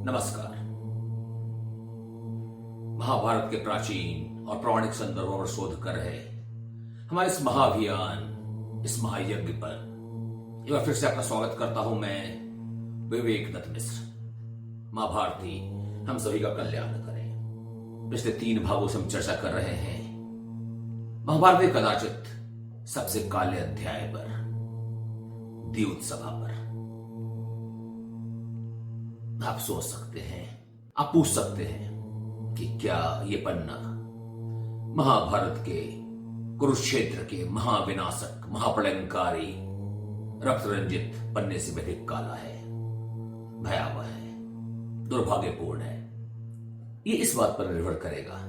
नमस्कार। महाभारत के प्राचीन और पौराणिक संदर्भों पर शोध कर रहे हमारे इस महाअभियान, इस महायज्ञ पर एक बार फिर से आपका स्वागत करता हूं मैं, विवेक दत्त मिश्र। महाभारती हम सभी का कल्याण करें। पिछले 3 भागों से हम चर्चा कर रहे हैं महाभारत के कदाचित सबसे काले अध्याय पर, द्यूत सभा पर। आप सोच सकते हैं, आप पूछ सकते हैं कि क्या ये पन्ना महाभारत के कुरुक्षेत्र के महाविनाशक, महाप्रलयंकारी, रक्त रंजित पन्ने से भी अधिक काला है, भयावह है, दुर्भाग्यपूर्ण है। ये इस बात पर निर्भर करेगा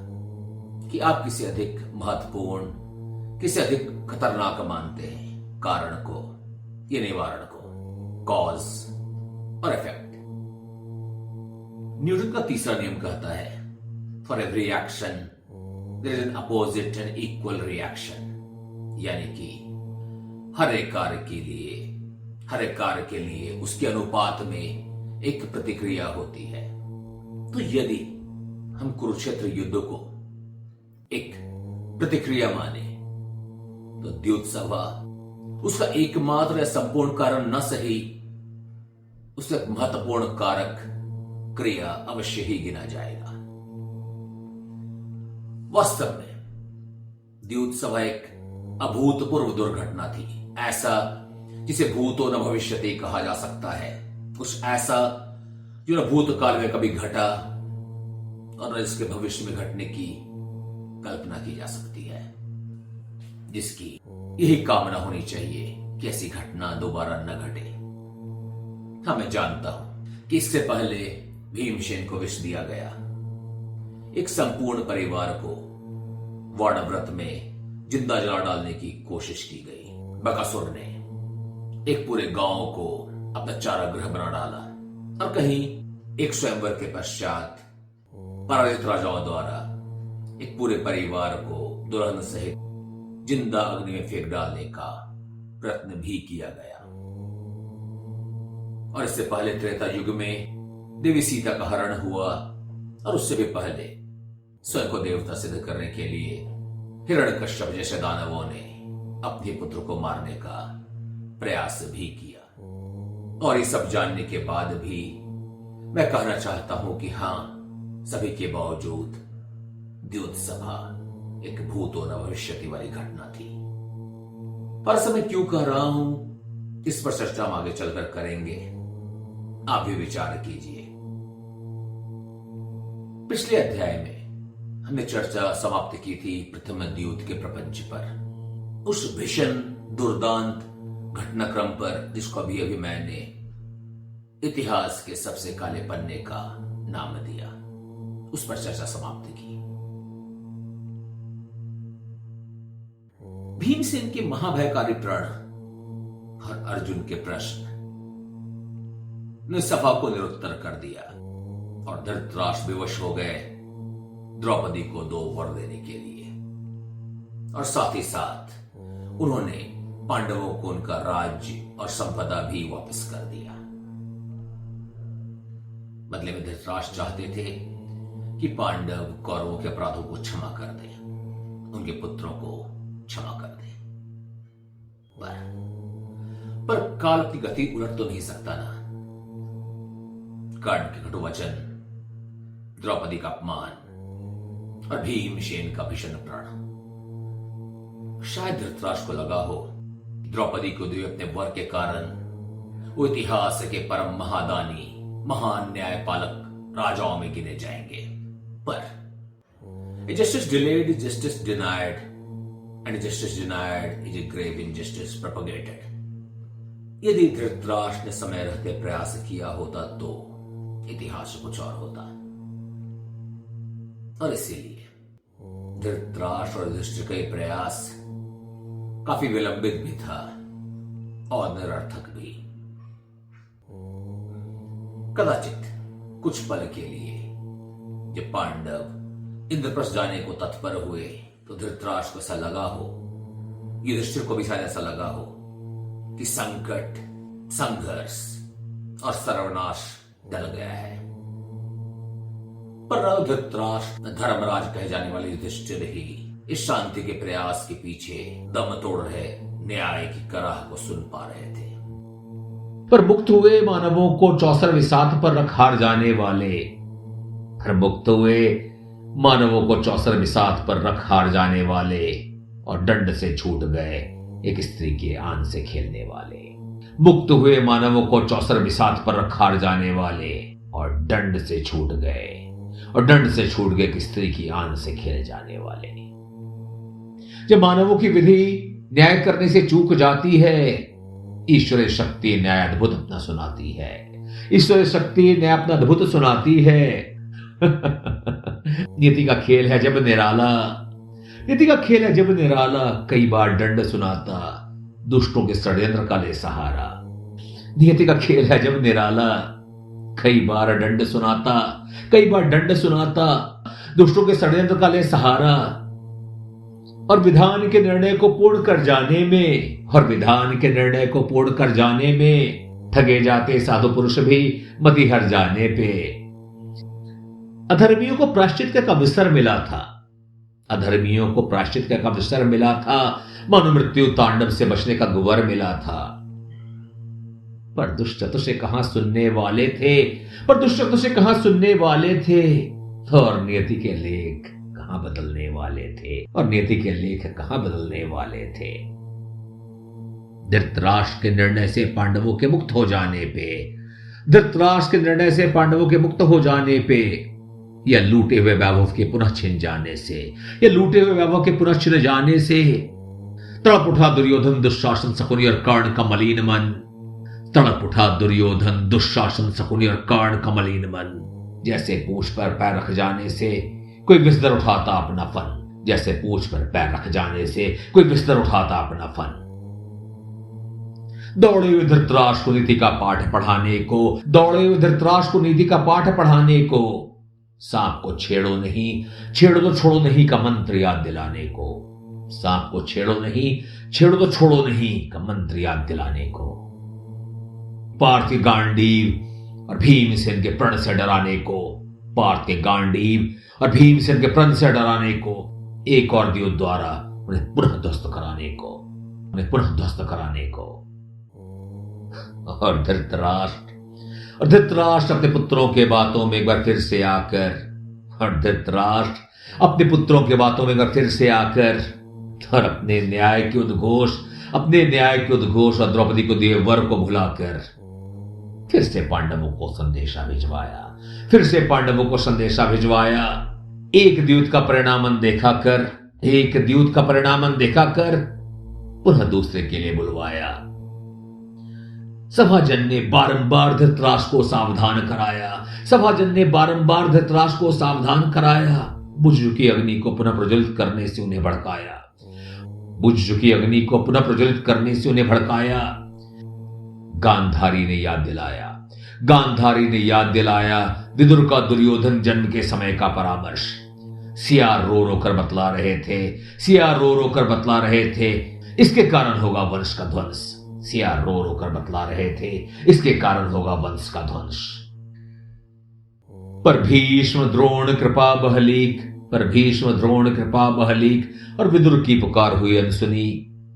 कि आप किसे अधिक महत्वपूर्ण, किसे अधिक खतरनाक मानते हैं, कारण को या निवारण को, कॉज और इफेक्ट। न्यूटन का तीसरा नियम कहता है, for every action there is an opposite and equal reaction. यानी कि हर एक कार्य के लिए उसके अनुपात में एक प्रतिक्रिया होती है। तो यदि हम कुरुक्षेत्र युद्ध को एक प्रतिक्रिया माने तो द्यूत सभा उसका एकमात्र या संपूर्ण कारण न सही, उसका एक महत्वपूर्ण कारक क्रिया अवश्य ही गिना जाएगा। वास्तव में द्यूत सभा एक अभूतपूर्व दुर्घटना थी, ऐसा जिसे भूतो न भविष्यति कहा जा सकता है। कुछ ऐसा जो न भूतकाल में कभी घटा और न इसके भविष्य में घटने की कल्पना की जा सकती है, जिसकी यही कामना होनी चाहिए कि ऐसी घटना दोबारा न घटे। हाँ, मैं जानता हूं कि इससे पहले भीमसेन को विष दिया गया, एक संपूर्ण परिवार को वर्णव्रत में जिंदा जला डालने की कोशिश की गई। बकासुर ने एक पूरे गांव को अपना चारागृह बना डाला और कहीं एक स्वयंवर के पश्चात पराजित राजाओं द्वारा एक पूरे परिवार को दुल्हन सहित जिंदा अग्नि में फेंक डालने का प्रयत्न भी किया गया। और इससे पहले त्रेता युग में देवी सीता का हरण हुआ और उससे भी पहले स्वयं को देवता सिद्ध करने के लिए हिरण्यकश्यप जैसे दानवों ने अपने पुत्र को मारने का प्रयास भी किया। और ये सब जानने के बाद भी मैं कहना चाहता हूं कि हां, सभी के बावजूद द्यूत सभा एक भूतो न भविष्यति वाली घटना थी। पर समय क्यों कह रहा हूं, इस पर चर्चा हम आगे चलकर करेंगे। आप भी विचार कीजिए। पिछले अध्याय में हमने चर्चा समाप्त की थी प्रथम द्यूत के प्रपंच पर, उस भीषण दुर्दांत घटनाक्रम पर जिसको अभी अभी मैंने इतिहास के सबसे काले पन्ने का नाम दिया। उस पर चर्चा समाप्त की। भीमसेन के महाभयकारी प्रण और अर्जुन के प्रश्न ने सभा को निरुत्तर कर दिया और धृतराष्ट्र विवश हो गए द्रौपदी को 2 वर देने के लिए। और साथ ही साथ उन्होंने पांडवों को उनका राज्य और संपदा भी वापस कर दिया। बदले में धृतराष्ट्र चाहते थे कि पांडव कौरवों के अपराधों को क्षमा कर दें, उनके पुत्रों को क्षमा कर दें। पर काल की गति उलट तो नहीं सकता ना। कर्ण के कटु वचन, द्रौपदी का अपमान और भीमसेन का भीषण प्रण। शायद धृतराष्ट्र को लगा हो द्रौपदी को दिए अपने वर के कारण वो इतिहास के परम महादानी, महान न्यायपालक राजाओं में गिने जाएंगे। पर justice delayed is justice denied and justice denied is a grave injustice propagated. यदि धृतराष्ट्र ने समय रहते प्रयास किया होता तो इतिहास कुछ और होता। और इसीलिए धृतराष्ट्र और युधिष्ठिर का ये प्रयास काफी विलंबित भी था और निरर्थक भी। कदाचित कुछ पल के लिए जब पांडव इंद्रप्रस्थ जाने को तत्पर हुए तो धृतराष्ट्र को ऐसा लगा हो, युधिष्ठिर को भी शायद ऐसा लगा हो कि संकट, संघर्ष और सर्वनाश टल गया है। पर न धृतराष्ट्र न धर्मराज कहे जाने वाले युधिष्ठिर ही इस शांति के प्रयास के पीछे दम तोड़ रहे न्याय की कराह को सुन पा रहे थे। पर मुक्त हुए मानवों को 64 विसात पर रख हार जाने वाले, पर मुक्त हुए मानवों को 64 विसात पर रख हार जाने वाले और दंड से छूट गए एक स्त्री के आन से खेलने वाले, मुक्त हुए मानवों को 64 विसात पर रख हार जाने वाले और दंड से छूट गए और दंड से छूट गए एक स्त्री की आन से खेल जाने वाले। जब मानवों की विधि न्याय करने से चूक जाती है, ईश्वरीय शक्ति न्याय अद्भुत अपना सुनाती है। ईश्वरीय शक्ति न्याय अपना अद्भुत सुनाती है। नीति का खेल है जब निराला, नीति का खेल है जब निराला, कई बार दंड सुनाता, दुष्टों के षड्यंत्र का ले सहारा। नीति का खेल है जब निराला, कई बार दंड सुनाता, कई बार दंड सुनाता, दुष्टों के षड्यंत्र का ले सहारा। और विधान के निर्णय को पूर्ण कर जाने में, और विधान के निर्णय को पूर्ण कर जाने में ठगे जाते साधु पुरुष भी मति हर जाने पे। अधर्मियों को प्रायश्चित का अवसर मिला था, अधर्मियों को प्रायश्चित का अवसर मिला था, मानो मृत्यु तांडव से बचने का गुवर मिला था। पर दुष्ट चतुर कहां सुनने वाले थे, पर दुष्ट चतुर कहां सुनने वाले थे, और नियति के लेख कहां बदलने वाले थे, और नियति के लेख कहां बदलने वाले थे। धृतराष्ट्र के निर्णय से पांडवों के मुक्त हो जाने पे, धृतराष्ट्र के निर्णय से पांडवों के मुक्त हो जाने पे, या लूटे हुए वैभव के पुनः छिन जाने से, या लूटे हुए वैभव के पुनः छिन जाने से तड़प उठा दुर्योधन दुशासन शकुनी और कर्ण का मलिन मन, तड़प उठा दुर्योधन दुशासन शकुनी और कर्ण का मलिन मन। जैसे पूंछ पर पैर रख जाने से कोई बिस्तर उठाता अपना फन, जैसे पूंछ पर पैर रख जाने से कोई बिस्तर उठाता अपना फन। दौड़े हुए धृतराष्ट्र को नीति का पाठ पढ़ाने को, दौड़े हुए धृतराष्ट्र को नीति का पाठ पढ़ाने को, सांप को छेड़ो नहीं, छेड़ो तो छोड़ो नहीं का मंत्र याद दिलाने को, सांप को छेड़ो नहीं, छेड़ो तो छोड़ो नहीं का मंत्र याद दिलाने को, पार्थ के गांडीव और भीमसेन के प्रण से डराने को, पार्थ के गांडीव और भीमसेन के प्रण से डराने को, एक और द्योत द्वारा उन्हें पुनः ध्वस्त कराने को, उन्हें पुनः ध्वस्त कराने को। और धृतराष्ट्र अपने पुत्रों के बातों में एक बार फिर से आकर, और धृतराष्ट्र अपने पुत्रों के बातों में एक बार फिर से आकर, और अपने न्याय के उद्घोष, अपने न्याय के उद्घोष और द्रौपदी को दिए वर को भुलाकर फिर से पांडवों को संदेशा भिजवाया, फिर से पांडवों को संदेशा भिजवाया। एक द्यूत का परिणाम देखा कर, एक द्यूत का परिणाम देखा कर पुनः दूसरे के लिए बुलवाया। सभाजन ने बारंबार धृतराष्ट्र को सावधान कराया, सभाजन ने बारंबार धृतराष्ट्र को सावधान कराया। बुझ चुकी अग्नि को पुनः प्रज्वलित करने से उन्हें भड़काया, बुझ चुकी अग्नि को पुनः प्रज्वलित करने से उन्हें भड़काया। गांधारी ने याद दिलाया, गांधारी ने याद दिलाया विदुर का दुर्योधन जन्म के समय का परामर्श। सियार रो रो कर बतला रहे थे, सियार रो रो कर बतला रहे थे, इसके कारण होगा वंश का ध्वंस। सियार रो रो कर बतला रहे थे, इसके कारण होगा वंश का ध्वंस। पर भीष्म द्रोण कृपा बहलीक, पर भीष्म द्रोण कृपा बहलीक और विदुर की पुकार हुई अनसुनी।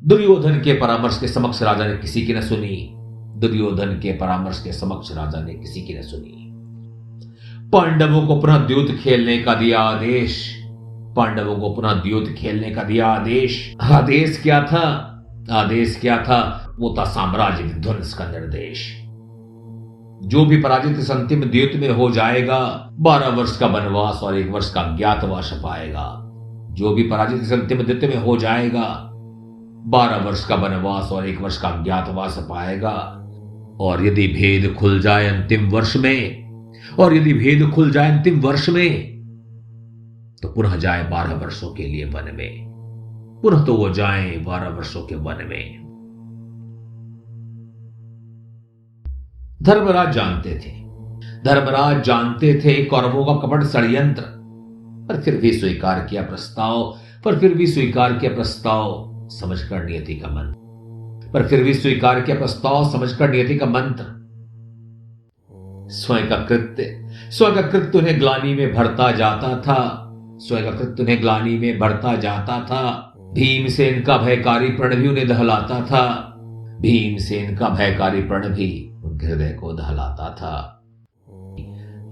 दुर्योधन के परामर्श के समक्ष राजा ने किसी की न सुनी, दुर्योधन के परामर्श के समक्ष राजा ने किसी की न सुनी। पांडवों को पुनः द्यूत खेलने का दिया आदेश, पांडवों को पुनः द्यूत खेलने का दिया आदेश। आदेश क्या था? आदेश क्या था? वो था साम्राज्य विध्वंस का निर्देश। जो भी पराजित इस अंतिम द्यूत में हो जाएगा 12 वर्ष का वनवास और 1 वर्ष का अज्ञातवास पाएगा। जो भी पराजित इस अंतिम द्यूत में हो जाएगा 12 वर्ष का वनवास और 1 वर्ष का अज्ञातवास पाएगा। और यदि भेद खुल जाए अंतिम वर्ष में, और यदि भेद खुल जाए अंतिम वर्ष में, तो पुनः जाए 12 वर्षों के लिए वन में, पुनः तो वो जाए 12 वर्षों के वन में। धर्मराज जानते थे, धर्मराज जानते थे कौरवों का कपट षड्यंत्र, पर फिर भी स्वीकार किया प्रस्ताव, पर फिर भी स्वीकार किया प्रस्ताव समझकर नियति का मंत्र, पर फिर भी स्वीकार किया प्रस्ताव समझकर नियति का मंत्र। स्वयं का कृत्य उन्हें ग्लानि में भरता जाता था। स्वयं का कृत्य उन्हें ग्लानि में भरता जाता था। भीमसेन का भयकारी प्रण भी उन्हें दहलाता था। भीमसेन का भयकारी प्रण भी उनके हृदय को दहलाता था।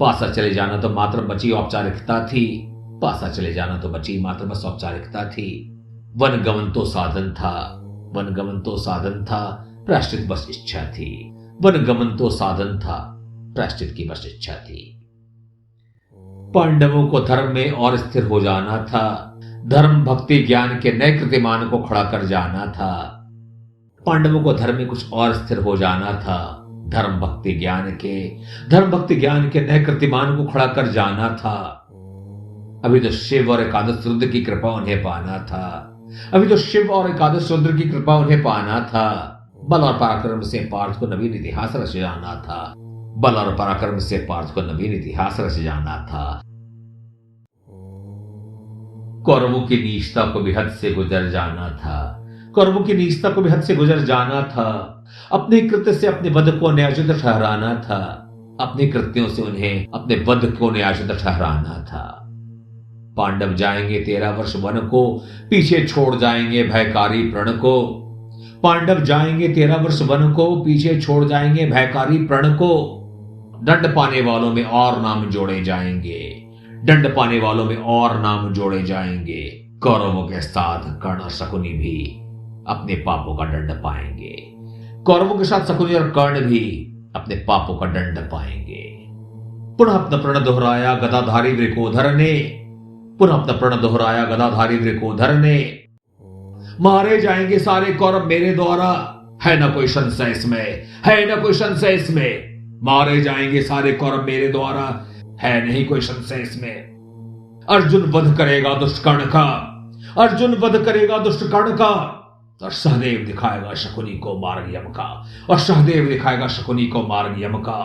पासा चले जाना तो मात्र बची औपचारिकता थी। पासा चले जाना तो बची मात्र बस औपचारिकता थी। वनगमन तो साधन था। वनगमन तो साधन था, प्रायश्चित बस इच्छा थी। वनगमन तो साधन था, प्रायश्चित की बस इच्छा थी। पांडवों को धर्म में और स्थिर हो जाना था। धर्म भक्ति ज्ञान के नए कीर्तिमान को खड़ा कर जाना था। पांडवों को धर्म में कुछ और स्थिर हो जाना था। धर्म भक्ति ज्ञान के नए कीर्तिमान को खड़ा कर जाना था। अभी तो शिव और एकादश रुद्र की कृपा उन्हें पाना था। अभी तो शिव और एकादश रुद्र की कृपा उन्हें पाना था। बल और पराक्रम से पार्थ को नवीन इतिहास रच जाना था। बल और पराक्रम से पार्थ को नवीन इतिहास रच जाना था। कौरवों की नीचता को भी हद से गुजर जाना था। कौरवों की नीचता को भी हद से गुजर जाना था। अपने कृत्य से अपने वध को न्यायोचित ठहराना था। अपने कृत्यों से उन्हें अपने वध को न्यायोचित ठहराना था। पांडव जाएंगे 13 वर्ष वन को, पीछे छोड़ जाएंगे भयकारी प्रण को। पांडव जाएंगे 13 वर्ष वन को, पीछे छोड़ जाएंगे भयकारी प्रण को। दंड पाने वालों में और नाम जोड़े जाएंगे। दंड पाने वालों में और नाम जोड़े जाएंगे। कौरवों के साथ कर्ण और शकुनी भी अपने पापों का दंड पाएंगे। कौरवों के साथ शकुनी और कर्ण भी अपने पापों का दंड पाएंगे। पुनः अपना प्रण दोहराया गदाधारी वृकोधर ने। पुनः अपना प्रण दोहराया गदाधारी वृकोधर ने। मारे जाएंगे सारे कौरव मेरे द्वारा, है ना कोई संशय इसमें, है ना कोई संशय इसमें। मारे जाएंगे सारे कौरव मेरे द्वारा, है नहीं कोई संशय इसमें। अर्जुन वध करेगा दुष्ट कर्ण का। अर्जुन वध करेगा दुष्ट कर्ण का। और सहदेव दिखाएगा शकुनी को मार्ग यम का। और सहदेव दिखाएगा शकुनी को मार्ग यम का।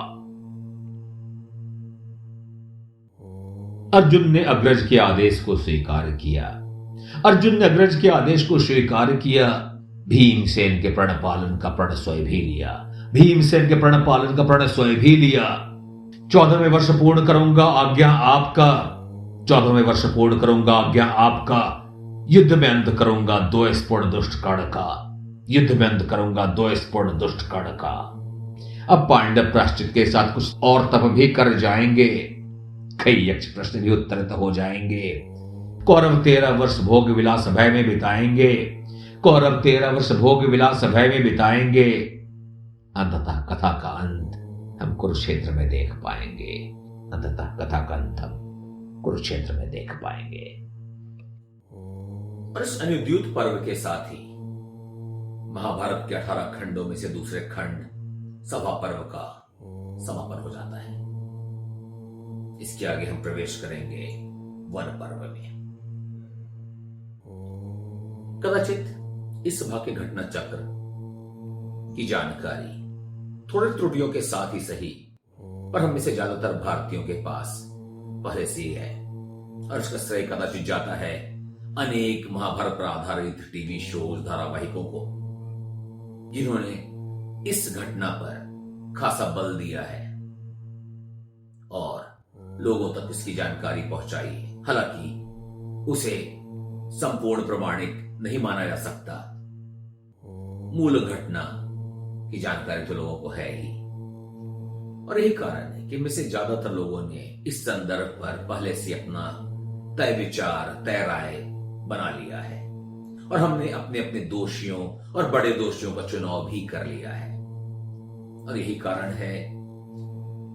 अर्जुन ने अग्रज के आदेश को स्वीकार किया। अर्जुन ने अग्रज के आदेश को स्वीकार किया। भीमसेन के प्रण पालन का प्रण स्वयं भी लिया। भीमसेन के प्रण पालन का प्रण स्वयं भी लिया। 14वें वर्ष पूर्ण करूंगा आज्ञा आपका। 14वें वर्ष पूर्ण करूंगा आज्ञा आपका। युद्ध में अंत करूंगा 2 स्पूर्ण दुष्ट कर्ण का। युद्ध में अंत करूंगा 2 स्पूर्ण दुष्ट कर्ण का। अब पांडव प्रायश्चित के साथ कुछ और तप भी कर जाएंगे। कई यक्ष प्रश्न भी उत्तरित हो जाएंगे। कौरव 13 वर्ष भोग विलास भय में बिताएंगे। कौरव 13 वर्ष भोग विलास भय में बिताएंगे। अंततः कथा का अंत हम कुरुक्षेत्र में देख पाएंगे। अंततः कथा का अंत हम कुरुक्षेत्र में देख पाएंगे। और इस अनुद्यूत पर्व के साथ ही महाभारत के 18 खंडों में से दूसरे खंड सभा पर्व का समापन हो जाता है। इसके आगे हम प्रवेश करेंगे वन पर्व में। कदाचित इस सभा के घटना चक्र की जानकारी थोड़ी त्रुटियों के साथ ही सही, पर हम में से ज्यादातर भारतीयों के पास पहले से ही है। और इसका श्रेय कदाचित जाता है अनेक महाभारत पर आधारित टीवी शोज, धारावाहिकों को, जिन्होंने इस घटना पर खासा बल दिया है और लोगों तक इसकी जानकारी पहुंचाई है। हालांकि उसे संपूर्ण प्रमाणिक नहीं माना जा सकता। मूल घटना की जानकारी तो लोगों को है ही, और यही कारण है कि इनमें से ज्यादातर लोगों ने इस संदर्भ पर पहले से अपना तय विचार, तय राय बना लिया है, और हमने अपने अपने दोषियों और बड़े दोषियों का चुनाव भी कर लिया है। और यही कारण है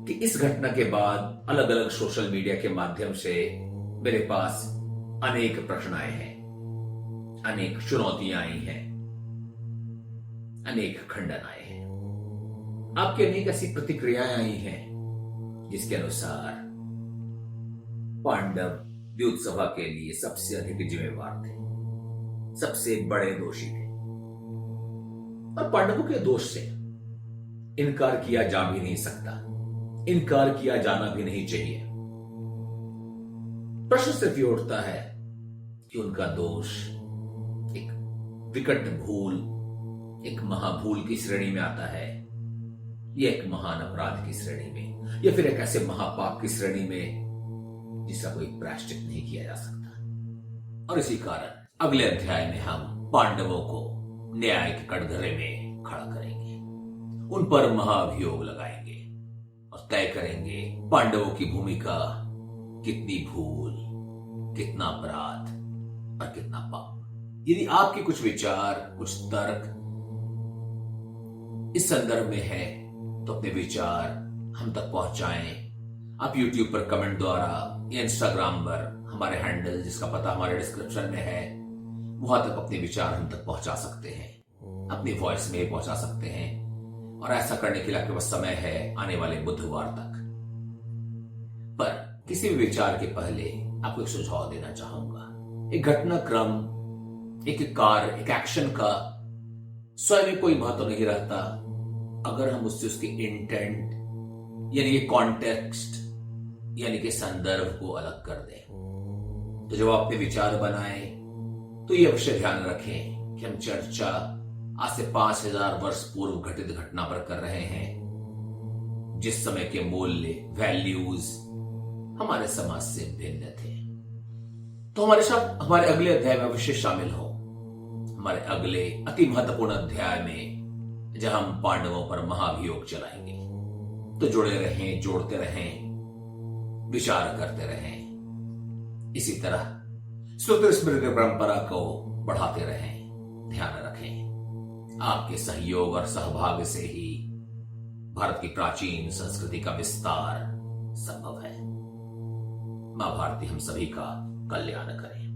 कि इस घटना के बाद अलग अलग सोशल मीडिया के माध्यम से मेरे पास अनेक प्रश्न आए हैं, अनेक चुनौतियां आई हैं, अनेक खंडन आए हैं, आपकी अनेक ऐसी प्रतिक्रियाएं आई हैं जिसके अनुसार पांडव द्यूत सभा के लिए सबसे अधिक जिम्मेवार थे, सबसे बड़े दोषी थे, और पांडवों के दोष से इनकार किया जा भी नहीं सकता, इनकार किया जाना भी नहीं चाहिए। प्रश्न सिर्फ ये उठता है कि उनका दोष एक विकट भूल, एक महाभूल की श्रेणी में आता है, यह एक महान अपराध की श्रेणी में, या फिर एक ऐसे महापाप की श्रेणी में जिसका कोई प्रायश्चित नहीं किया जा सकता। और इसी कारण अगले अध्याय में हम पांडवों को न्याय के कटघरे में खड़ा करेंगे, उन पर महाअभियोग लगाएंगे और तय करेंगे पांडवों की भूमिका कितनी भूल, कितना अपराध और कितना पाप। यदि आपके कुछ विचार, कुछ तर्क इस संदर्भ में है तो अपने विचार हम तक पहुंचाएं। आप YouTube पर कमेंट द्वारा या Instagram पर हमारे हैंडल, जिसका पता हमारे डिस्क्रिप्शन में है, वहां तक अपने विचार हम तक पहुंचा सकते हैं, अपनी वॉइस में पहुंचा सकते हैं। और ऐसा करने के लिए आपके पास समय है आने वाले बुधवार तक। पर किसी भी विचार के पहले आपको एक सुझाव देना चाहूंगा। एक घटनाक्रम, एक कार्य, एक एक्शन का स्वयं में कोई महत्व नहीं रहता अगर हम उससे उसके इंटेंट यानी कि कॉन्टेक्स्ट यानी कि संदर्भ को अलग कर दें। तो जब आप अपने विचार बनाएं तो ये अवश्य ध्यान रखें कि हम चर्चा आज से 5000 वर्ष पूर्व घटित घटना पर कर रहे हैं, जिस समय के मूल्य, वैल्यूज हमारे समाज से भिन्न थे। तो हमारे साथ हमारे अगले अध्याय में अवश्य शामिल हो, हमारे अगले अति महत्वपूर्ण अध्याय में, जहां हम पांडवों पर महाभियोग चलाएंगे। तो जुड़े रहें, जोड़ते रहें, विचार करते रहें। इसी तरह श्रुति स्मृति परंपरा को बढ़ाते रहें। ध्यान रखें, आपके सहयोग और सहभाग से ही भारत की प्राचीन संस्कृति का विस्तार संभव है। मां भारती हम सभी का कल्याण करें।